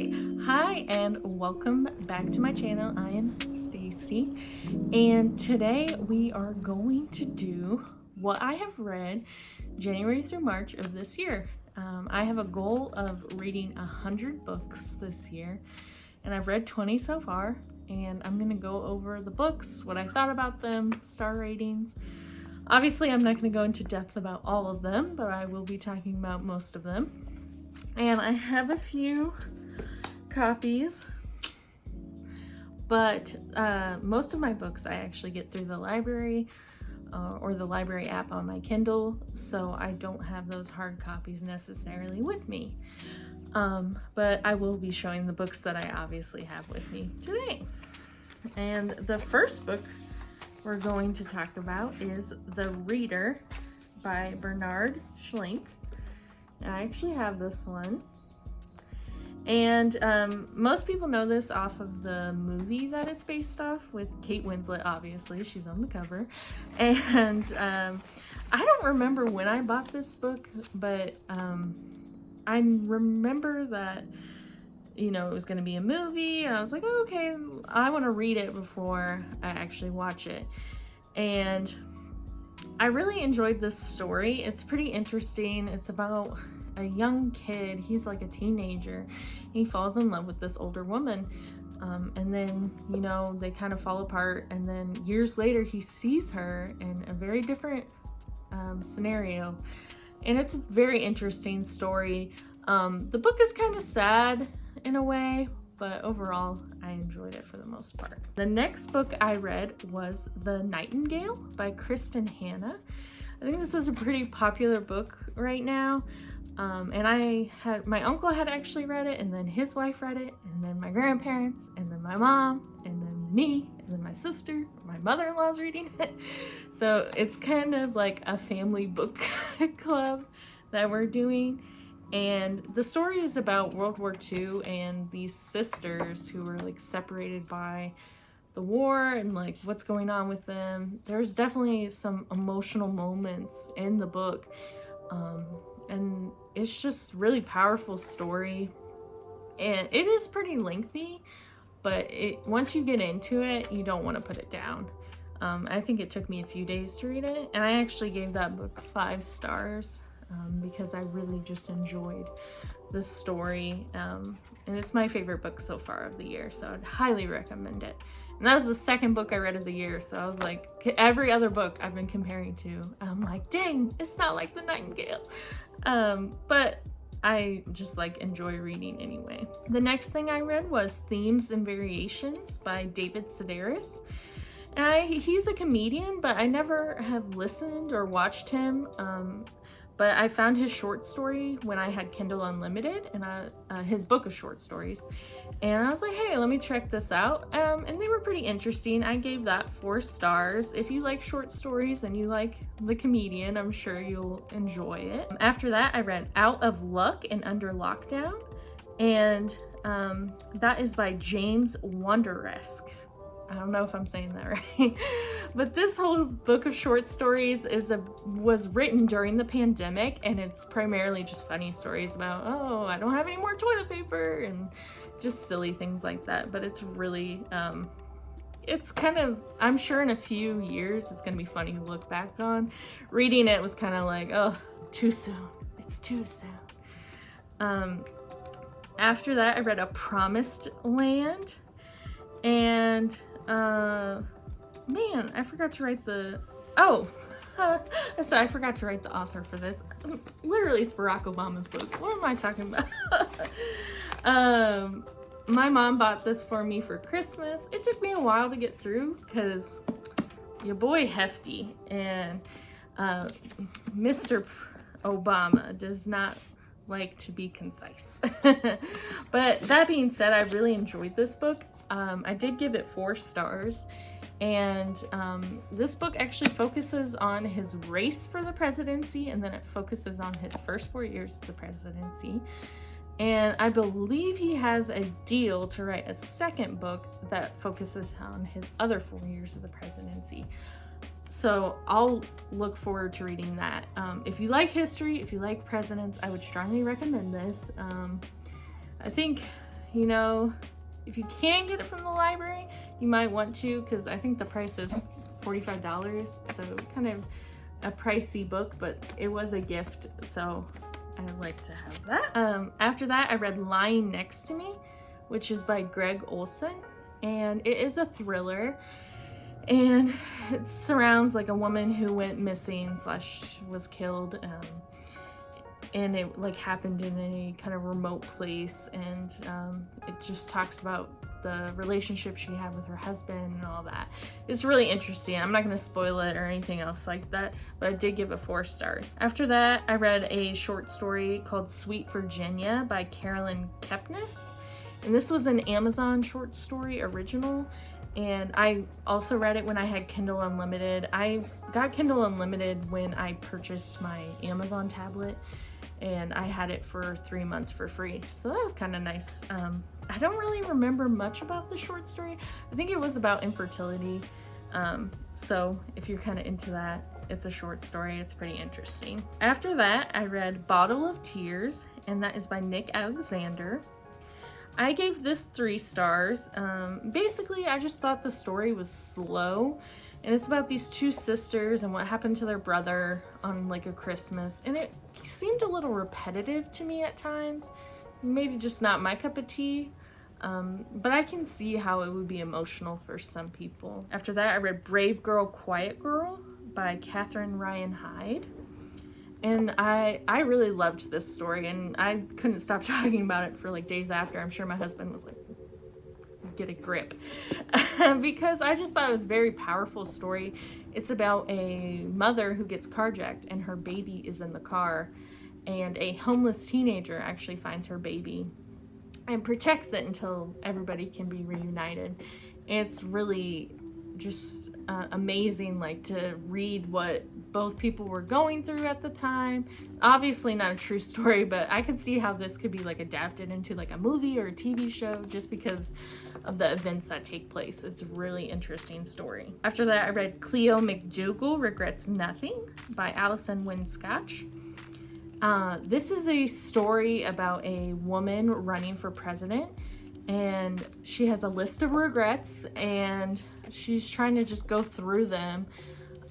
Okay, hi and welcome back to my channel. I am Stacy, and today we are going to do what I have read January through March of this year. I have a goal of reading 100 books this year, and I've read 20 so far, and I'm gonna go over the books, what I thought about them, star ratings. Obviously, I'm not going to go into depth about all of them, but I will be talking about most of them. And I have a few copies, but most of my books I actually get through the library or the library app on my Kindle, so I don't have those hard copies necessarily with me. But I will be showing the books that I obviously have with me today. And the first book we're going to talk about is The Reader by Bernhard Schlink. I actually have this one. And most people know this off of the movie that it's based off with Kate Winslet, obviously. She's on the cover. And I don't remember when I bought this book, but I remember that, you know, it was going to be a movie, and I was like, oh, okay, I want to read it before I actually watch it. And I really enjoyed this story. It's pretty interesting. It's about a young kid. He's like a teenager. He falls in love with this older woman. And then, you know, they kind of fall apart. And then years later, he sees her in a very different scenario. And it's a very interesting story. The book is kind of sad in a way, but overall I enjoyed it for the most part. The next book I read was The Nightingale by Kristen Hanna. I think this is a pretty popular book right now. And my uncle had actually read it, and then his wife read it, and then my grandparents, and then my mom, and then me, and then my sister, my mother-in-law's reading it. So it's kind of like a family book club that we're doing. And the story is about World War II and these sisters who were like separated by the war and like what's going on with them. There's definitely some emotional moments in the book. And it's just really powerful story. And it is pretty lengthy, but once you get into it, you don't want to put it down. I think it took me a few days to read it, and I actually gave that book 5 stars. Because I really just enjoyed the story, and it's my favorite book so far of the year, so I'd highly recommend it. And that was the second book I read of the year, so I was like, every other book I've been comparing to, I'm like, dang, it's not like The Nightingale. But I just like enjoy reading anyway. The next thing I read was Themes and Variations by David Sedaris. And he's a comedian, but I never have listened or watched him. But I found his short story when I had Kindle Unlimited, and his book of short stories. And I was like, hey, let me check this out. And they were pretty interesting. I gave that 4 stars. If you like short stories and you like the comedian, I'm sure you'll enjoy it. After that, I read Out of Luck and Under Lockdown. And that is by James Wonderesk. I don't know if I'm saying that right. But this whole book of short stories was written during the pandemic, and it's primarily just funny stories about, oh, I don't have any more toilet paper, and just silly things like that. But it's really, it's kind of, I'm sure in a few years it's going to be funny to look back on. Reading it was kind of like, oh, too soon. It's too soon. After that, I read A Promised Land, and man, I forgot to write I forgot to write the author for this. Literally, it's Barack Obama's book. What am I talking about? My mom bought this for me for Christmas. It took me a while to get through because your boy hefty, and Mr. Obama does not like to be concise. But that being said, I really enjoyed this book. I did give it 4 stars, and this book actually focuses on his race for the presidency, and then it focuses on his first 4 years of the presidency. And I believe he has a deal to write a second book that focuses on his other 4 years of the presidency. So I'll look forward to reading that. If you like history, if you like presidents, I would strongly recommend this. I think you know, if you can get it from the library, you might want to, because I think the price is $45, so kind of a pricey book, but it was a gift, so I'd like to have that. After that, I read Lying Next to Me, which is by Greg Olson, and it is a thriller, and it surrounds like a woman who went missing / was killed, and it like happened in a kind of remote place, and it just talks about the relationship she had with her husband and all that. It's really interesting. I'm not going to spoil it or anything else like that, but I did give it 4 stars. After that, I read a short story called Sweet Virginia by Carolyn Kepnes, and this was an Amazon short story original, and I also read it when I had Kindle Unlimited. I got Kindle Unlimited when I purchased my Amazon tablet, and I had it for 3 months for free, so that was kind of nice. I don't really remember much about the short story. I think it was about infertility, so if you're kind of into that, it's a short story. It's pretty interesting. After that, I read Bottle of Tears, and that is by Nick Alexander. I gave this 3 stars. Basically, I just thought the story was slow, and it's about these 2 sisters and what happened to their brother on like a Christmas, and it seemed a little repetitive to me at times. Maybe just not my cup of tea, but I can see how it would be emotional for some people. After that, I read Brave Girl, Quiet Girl by Catherine Ryan Hyde. And I really loved this story, and I couldn't stop talking about it for like days after. I'm sure my husband was like, get a grip, because I just thought it was a very powerful story. It's about a mother who gets carjacked and her baby is in the car, and a homeless teenager actually finds her baby and protects it until everybody can be reunited. It's really just amazing, like, to read what both people were going through at the time. Obviously not a true story, but I could see how this could be like adapted into like a movie or a TV show just because of the events that take place. It's a really interesting story. After that, I read Cleo McDougal Regrets Nothing by Alison Wynne Scotch. This is a story about a woman running for president, and she has a list of regrets, and she's trying to just go through them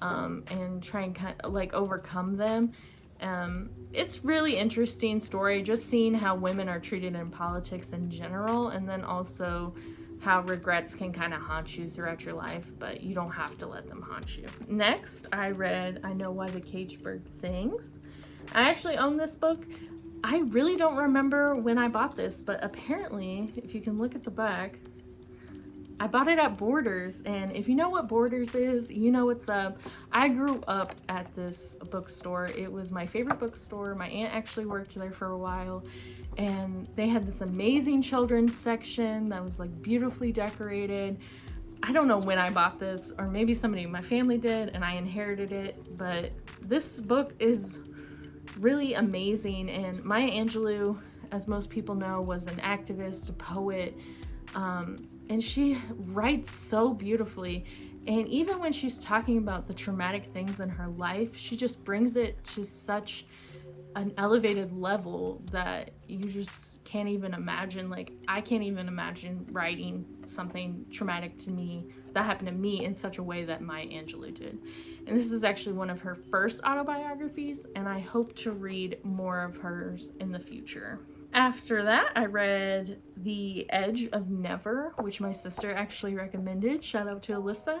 and try and kind of like overcome them. It's really interesting story, just seeing how women are treated in politics in general, and then also how regrets can kind of haunt you throughout your life, but you don't have to let them haunt you. Next, I read I Know Why the Caged Bird Sings. I actually own this book. I really don't remember when I bought this, but apparently, if you can look at the back, I bought it at Borders, and if you know what Borders is, you know what's up. I grew up at this bookstore. It was my favorite bookstore. My aunt actually worked there for a while, and they had this amazing children's section that was like beautifully decorated. I don't know when I bought this, or maybe somebody in my family did and I inherited it, but this book is really amazing. And Maya Angelou, as most people know, was an activist, a poet, and she writes so beautifully. And even when she's talking about the traumatic things in her life, she just brings it to such an elevated level that you just can't even imagine. Like, I can't even imagine writing something traumatic to me that happened to me in such a way that Maya Angelou did. And this is actually one of her first autobiographies, and I hope to read more of hers in the future. After that, I read The Edge of Never, which my sister actually recommended. Shout out to Alyssa.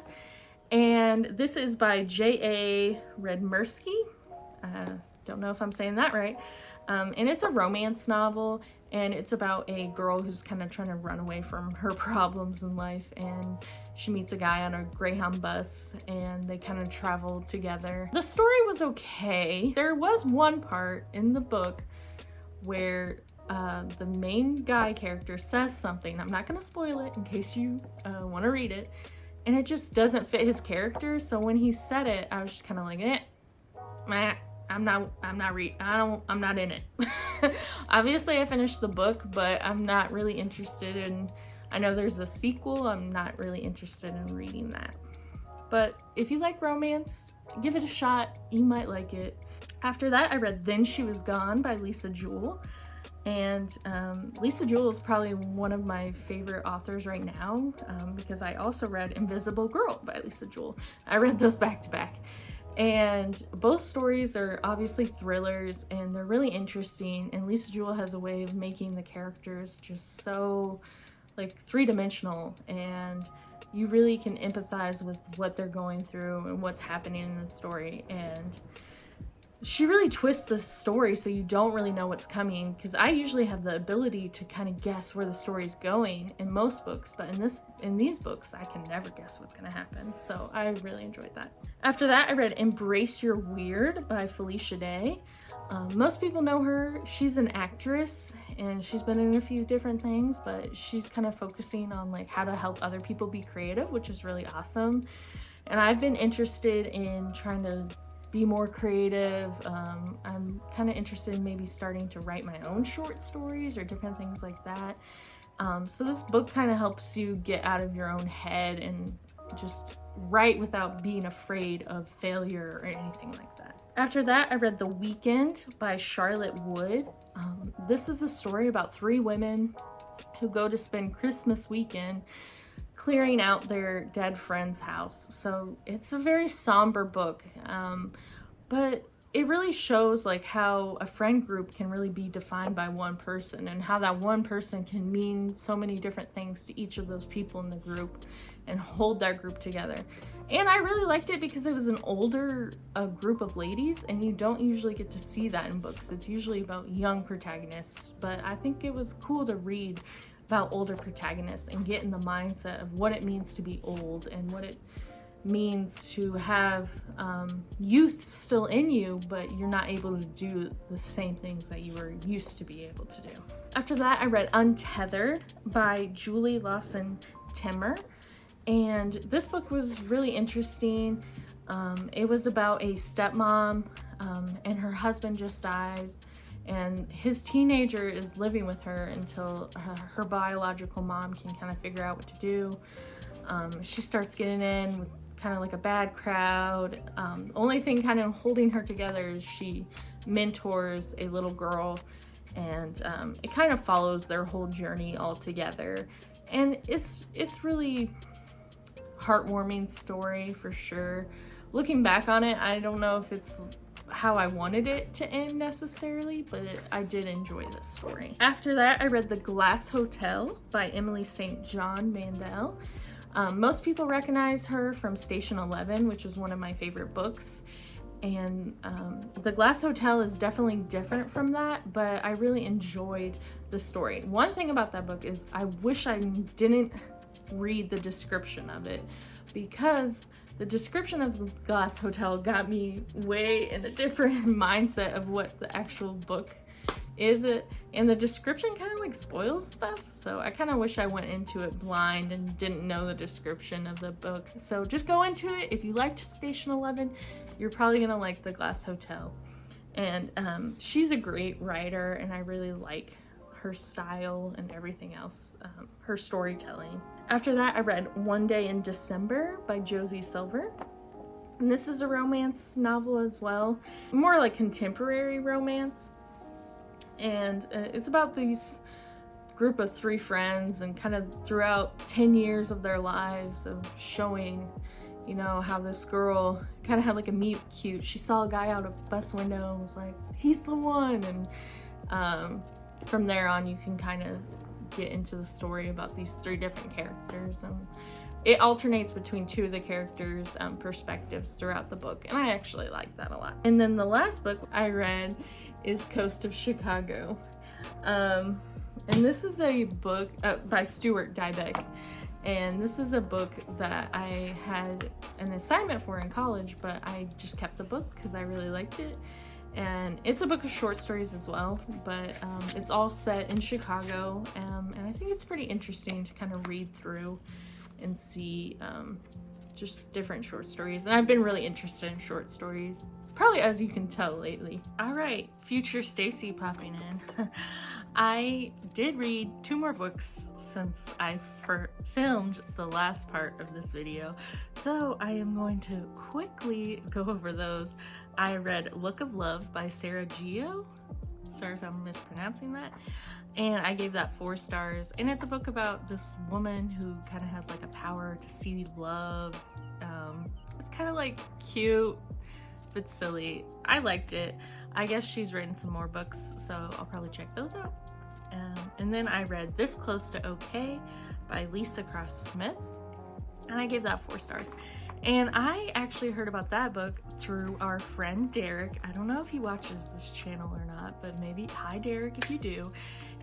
And this is by J.A. Redmersky. Don't know if I'm saying that right. And it's a romance novel, and it's about a girl who's kind of trying to run away from her problems in life, and she meets a guy on a Greyhound bus, and they kind of travel together. The story was okay. There was one part in the book where the main guy character says something. I'm not gonna spoil it in case you want to read it, and it just doesn't fit his character. So when he said it, I was just kind of like, meh, I'm not in it. Obviously I finished the book, but I'm not really interested in, I know there's a sequel, I'm not really interested in reading that. But if you like romance, give it a shot, you might like it. After that, I read Then She Was Gone by Lisa Jewell. And Lisa Jewell is probably one of my favorite authors right now, because I also read Invisible Girl by Lisa Jewell. I read those back to back. And both stories are obviously thrillers, and they're really interesting, and Lisa Jewell has a way of making the characters just so like three-dimensional, and you really can empathize with what they're going through and what's happening in the story. And she really twists the story so you don't really know what's coming, because I usually have the ability to kind of guess where the story's going in most books, but in these books I can never guess what's going to happen. So I really enjoyed that. After that, I read Embrace Your Weird by Felicia Day. Most people know her. She's an actress and she's been in a few different things, but she's kind of focusing on like how to help other people be creative, which is really awesome. And I've been interested in trying to be more creative. I'm kind of interested in maybe starting to write my own short stories or different things like that. So this book kind of helps you get out of your own head and just write without being afraid of failure or anything like that. After that, I read The Weekend by Charlotte Wood. This is a story about 3 women who go to spend Christmas weekend clearing out their dead friend's house. So it's a very somber book, but it really shows like how a friend group can really be defined by one person, and how that one person can mean so many different things to each of those people in the group and hold that group together. And I really liked it because it was an older group of ladies, and you don't usually get to see that in books. It's usually about young protagonists, but I think it was cool to read about older protagonists and get in the mindset of what it means to be old and what it means to have youth still in you, but you're not able to do the same things that you were used to be able to do. After that, I read Untethered by Julie Lawson Timmer, and this book was really interesting. It was about a stepmom, and her husband just dies, and his teenager is living with her until her biological mom can kind of figure out what to do. She starts getting in with kind of like a bad crowd. Only thing kind of holding her together is she mentors a little girl, and it kind of follows their whole journey all together. And it's really heartwarming story for sure. Looking back on it, I don't know if it's how I wanted it to end necessarily, but I did enjoy this story. After that, I read The Glass Hotel by Emily St. John Mandel. Most people recognize her from Station 11, which is one of my favorite books. And The Glass Hotel is definitely different from that, but I really enjoyed the story. One thing about that book is I wish I didn't read the description of it, because the description of The Glass Hotel got me way in a different mindset of what the actual book is. And the description kind of like spoils stuff, so I kind of wish I went into it blind and didn't know the description of the book. So just go into it. If you liked Station 11, you're probably gonna like The Glass Hotel. And she's a great writer, and I really like her style and everything else, her storytelling. After that, I read One Day in December by Josie Silver. And this is a romance novel as well, more like contemporary romance. And it's about these group of 3 friends, and kind of throughout 10 years of their lives of showing, you know, how this girl kind of had like a meet cute. She saw a guy out of a bus window and was like, he's the one. And from there on, you can kind of get into the story about these 3 different characters, and it alternates between 2 of the characters' perspectives throughout the book, and I actually like that a lot. And then the last book I read is Coast of Chicago, and this is a book by Stuart Dybek, and this is a book that I had an assignment for in college, but I just kept the book because I really liked it. And it's a book of short stories as well, but it's all set in Chicago, and I think it's pretty interesting to kind of read through and see just different short stories. And I've been really interested in short stories, probably as you can tell lately. All right, future Stacy popping in. I did read 2 more books since I filmed the last part of this video, so I am going to quickly go over those. I read Look of Love by Sarah Gio. Sorry if I'm mispronouncing that. And I gave that 4 stars. And it's a book about this woman who kind of has like a power to see love. It's kind of like cute but silly. I liked it. I guess she's written some more books, so I'll probably check those out. And then I read This Close to Okay by Lisa Cross Smith, and I gave that 4 stars. And I actually heard about that book through our friend Derek. I don't know if he watches this channel or not, but maybe, hi Derek if you do.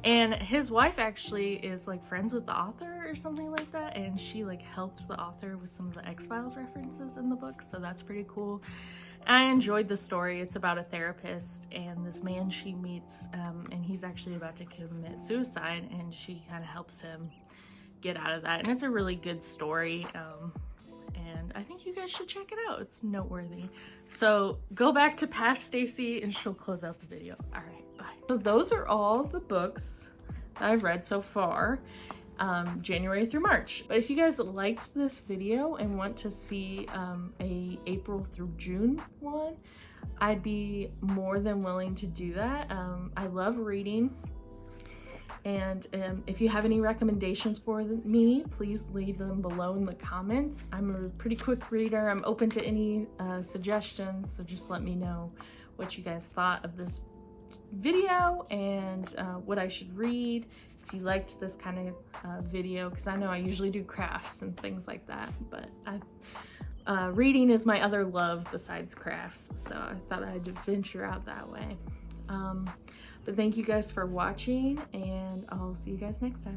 And his wife actually is like friends with the author or something like that, and she like helped the author with some of the X-Files references in the book, so that's pretty cool. I enjoyed the story. It's about a therapist and this man she meets, and he's actually about to commit suicide, and she kind of helps him get out of that. And it's a really good story, and I think you guys should check it out. It's noteworthy. So go back to Past Stacy and she'll close out the video. All right, bye. So those are all the books that I've read so far, January through March. But if you guys liked this video and want to see a April through June one, I'd be more than willing to do that. I love reading. And if you have any recommendations for me, please leave them below in the comments. I'm a pretty quick reader. I'm open to any suggestions, so just let me know what you guys thought of this video and what I should read. If you liked this kind of video, because I know I usually do crafts and things like that, but reading is my other love besides crafts, so I thought I'd venture out that way. But thank you guys for watching, and I'll see you guys next time.